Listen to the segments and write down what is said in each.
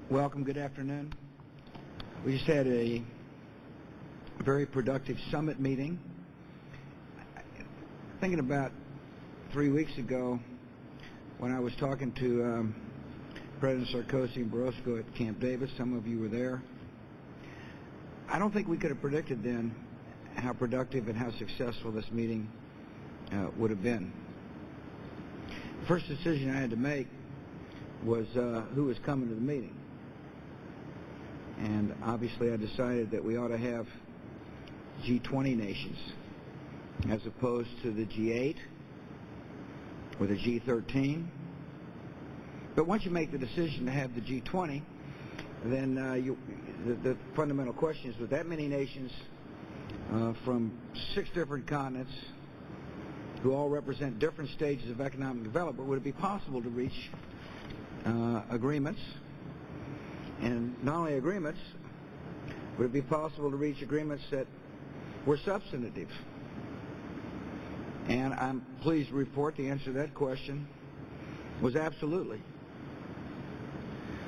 Welcome. Good afternoon. We just had a very productive summit meeting. Thinking about 3 weeks ago when I was talking to President Sarkozy and Barroso at Camp Davis. Some of you were there. I don't think we could have predicted then how productive and how successful this meeting would have been. The first decision I had to make was who was coming to the meeting. And obviously I decided that we ought to have G20 nations as opposed to the G8 or the G13. But once you make the decision to have the G20, then the fundamental question is, with that many nations from 6 different continents who all represent different stages of economic development, would it be possible to reach agreements? And not only agreements, would it be possible to reach agreements that were substantive? And I'm pleased to report the answer to that question was absolutely.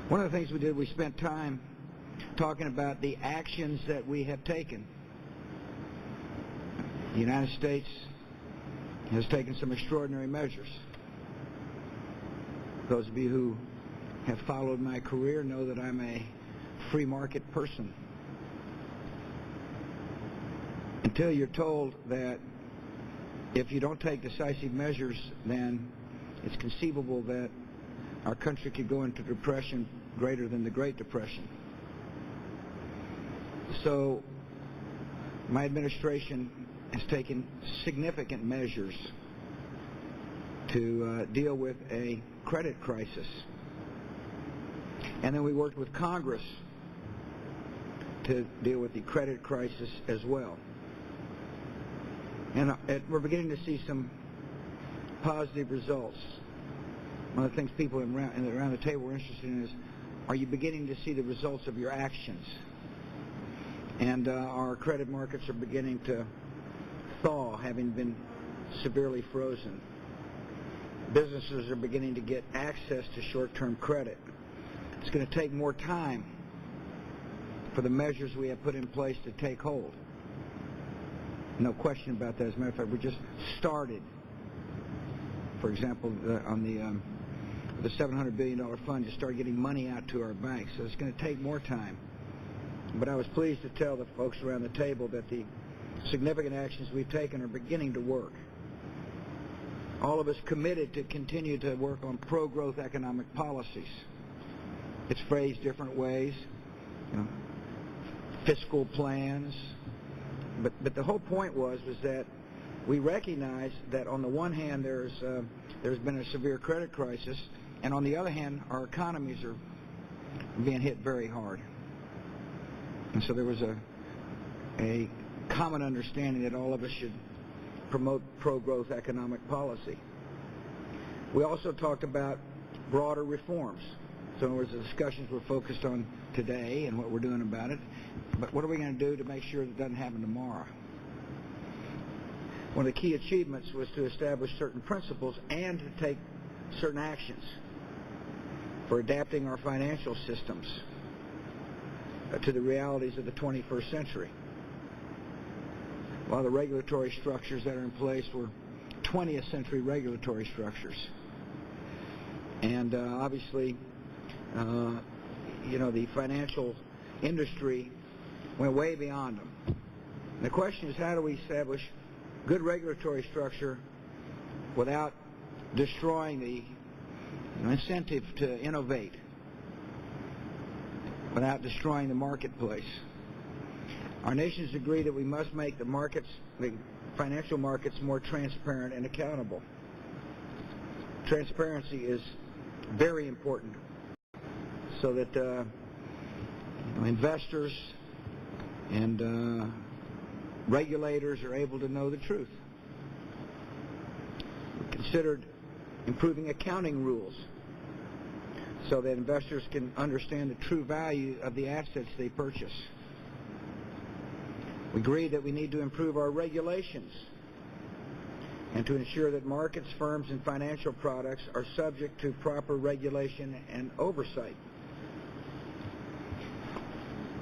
One of the things we did, we spent time talking about the actions that we have taken. The United States has taken some extraordinary measures. Those of you who have followed my career know that I'm a free market person. Until you're told that if you don't take decisive measures, then it's conceivable that our country could go into depression greater than the Great Depression. So my administration has taken significant measures to deal with a credit crisis. And then we worked with Congress to deal with the credit crisis as well. And we're beginning to see some positive results. One of the things people around the table were interested in is, are you beginning to see the results of your actions? And our credit markets are beginning to thaw, having been severely frozen. Businesses are beginning to get access to short-term credit. It's going to take more time for the measures we have put in place to take hold. No question about that. As a matter of fact, we just started, for example, on the $700 billion fund, to start getting money out to our banks. So it's going to take more time. But I was pleased to tell the folks around the table that the significant actions we've taken are beginning to work. All of us committed to continue to work on pro-growth economic policies. It's phrased different ways, fiscal plans. But the whole point was that we recognize that on the one hand there's been a severe credit crisis, and on the other hand our economies are being hit very hard. And so there was a common understanding that all of us should promote pro-growth economic policy. We also talked about broader reforms. So in other words, the discussions were focused on today and what we're doing about it. But what are we going to do to make sure that it doesn't happen tomorrow? One of the key achievements was to establish certain principles and to take certain actions for adapting our financial systems to the realities of the 21st century. While the regulatory structures that are in place were 20th century regulatory structures. And obviously, the financial industry went way beyond them. And the question is, how do we establish good regulatory structure without destroying the incentive to innovate, without destroying the marketplace? Our nations agree that we must make the financial markets more transparent and accountable. Transparency is very important so that investors and regulators are able to know the truth. We considered improving accounting rules so that investors can understand the true value of the assets they purchase. We agree that we need to improve our regulations and to ensure that markets, firms, and financial products are subject to proper regulation and oversight.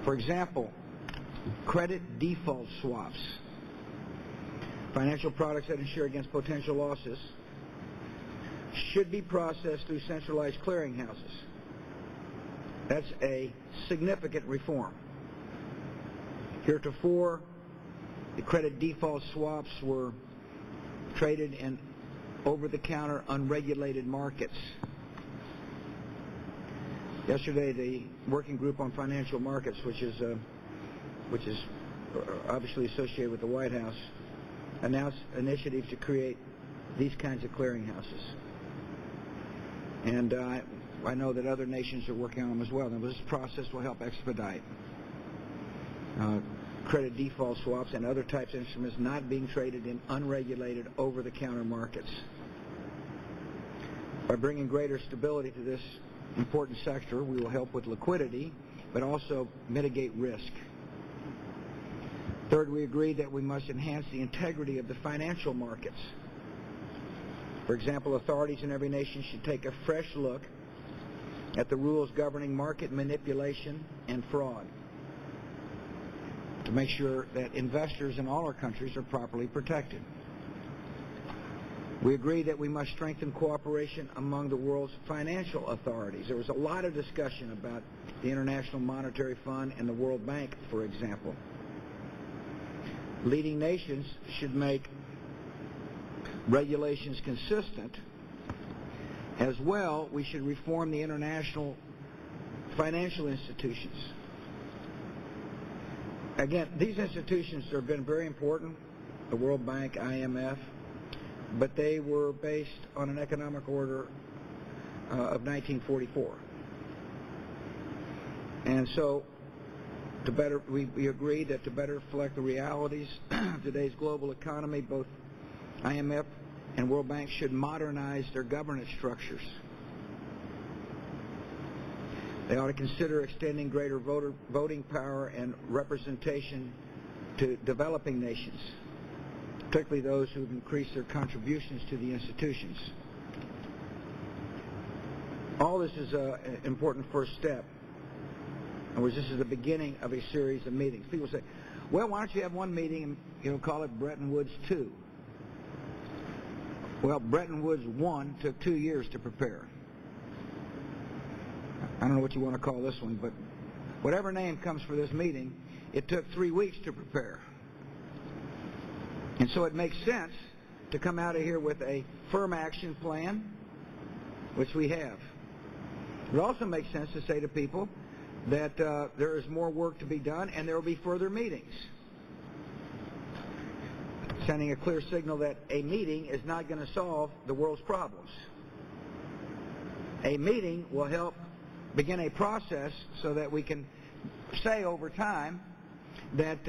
For example, credit default swaps, financial products that insure against potential losses, should be processed through centralized clearinghouses. That's a significant reform. Heretofore, the credit default swaps were traded in over-the-counter, unregulated markets. Yesterday, the Working Group on Financial Markets, which is obviously associated with the White House, announced initiatives to create these kinds of clearinghouses. And I know that other nations are working on them as well. And this process will help expedite credit default swaps and other types of instruments not being traded in unregulated over-the-counter markets. By bringing greater stability to this important sector, we will help with liquidity, but also mitigate risk. Third, we agreed that we must enhance the integrity of the financial markets. For example, authorities in every nation should take a fresh look at the rules governing market manipulation and fraud to make sure that investors in all our countries are properly protected. We agreed that we must strengthen cooperation among the world's financial authorities. There was a lot of discussion about the International Monetary Fund and the World Bank, for example. Leading nations should make regulations consistent. As well, we should reform the international financial institutions. Again, these institutions have been very important, the World Bank, IMF, but they were based on an economic order of 1944. And so, we agreed that to better reflect the realities of today's global economy, both IMF and World Bank should modernize their governance structures. They ought to consider extending greater voting power and representation to developing nations, particularly those who have increased their contributions to the institutions. All this is an important first step. In other words, this is the beginning of a series of meetings. People say, well, why don't you have one meeting and call it Bretton Woods 2? Well, Bretton Woods 1 took 2 years to prepare. I don't know what you want to call this one, but whatever name comes for this meeting, it took 3 weeks to prepare. And so it makes sense to come out of here with a firm action plan, which we have. It also makes sense to say to people that there is more work to be done and there will be further meetings. Sending a clear signal that a meeting is not going to solve the world's problems. A meeting will help begin a process so that we can say over time that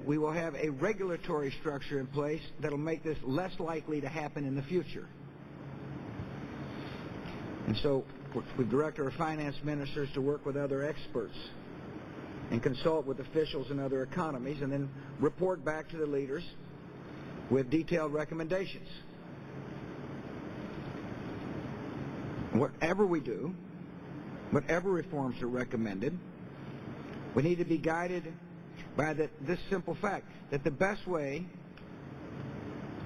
we will have a regulatory structure in place that will make this less likely to happen in the future. And so we direct our finance ministers to work with other experts and consult with officials in other economies and then report back to the leaders with detailed recommendations. Whatever we do, whatever reforms are recommended, we need to be guided by this simple fact, that the best way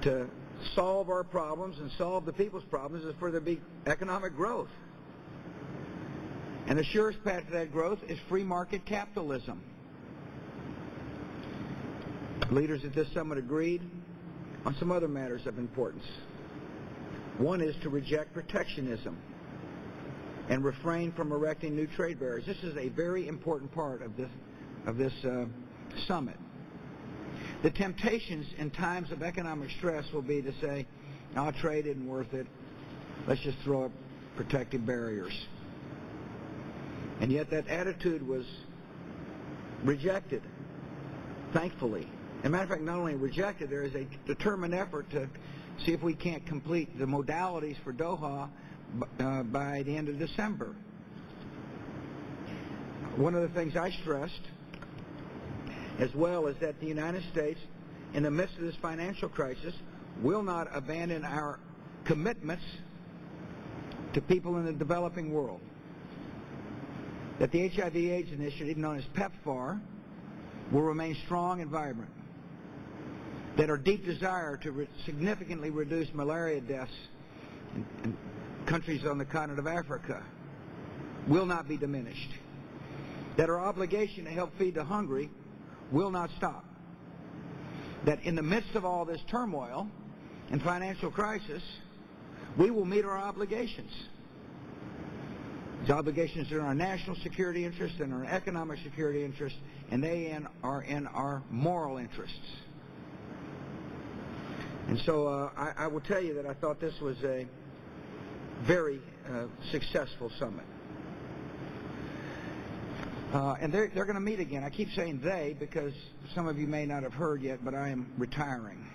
to solve our problems and solve the people's problems is for there to be economic growth. And the surest path to that growth is free market capitalism. Leaders at this summit agreed on some other matters of importance. One is to reject protectionism and refrain from erecting new trade barriers. This is a very important part of this summit. The temptations in times of economic stress will be to say, "I'll trade isn't worth it. Let's just throw up protective barriers." And yet that attitude was rejected, thankfully. As a matter of fact, not only rejected, there is a determined effort to see if we can't complete the modalities for Doha by the end of December. One of the things I stressed as well is that the United States, in the midst of this financial crisis, will not abandon our commitments to people in the developing world. that the HIV/AIDS initiative, known as PEPFAR, will remain strong and vibrant, that our deep desire to significantly reduce malaria deaths in countries on the continent of Africa will not be diminished, that our obligation to help feed the hungry will not stop, that in the midst of all this turmoil and financial crisis, we will meet our obligations. These obligations are in our national security interest and our economic security interest, and they are in our moral interests. And so I will tell you that I thought this was a very successful summit. And they're going to meet again. I keep saying they because some of you may not have heard yet, but I am retiring.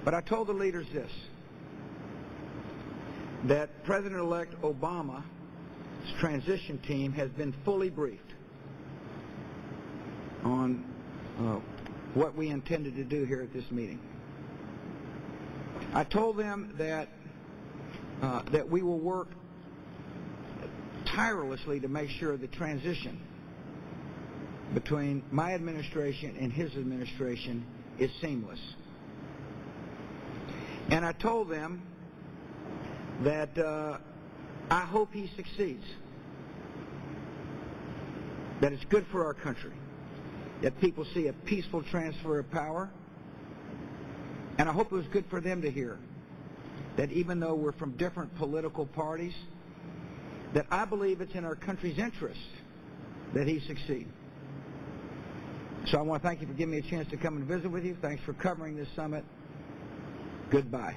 But I told the leaders this, that President-elect Obama's transition team has been fully briefed on what we intended to do here at this meeting. I told them that we will work tirelessly to make sure the transition between my administration and his administration is seamless. And I told them that I hope he succeeds, that it's good for our country, that people see a peaceful transfer of power, and I hope it was good for them to hear that even though we're from different political parties, that I believe it's in our country's interest that he succeed. So I want to thank you for giving me a chance to come and visit with you. Thanks for covering this summit. Goodbye.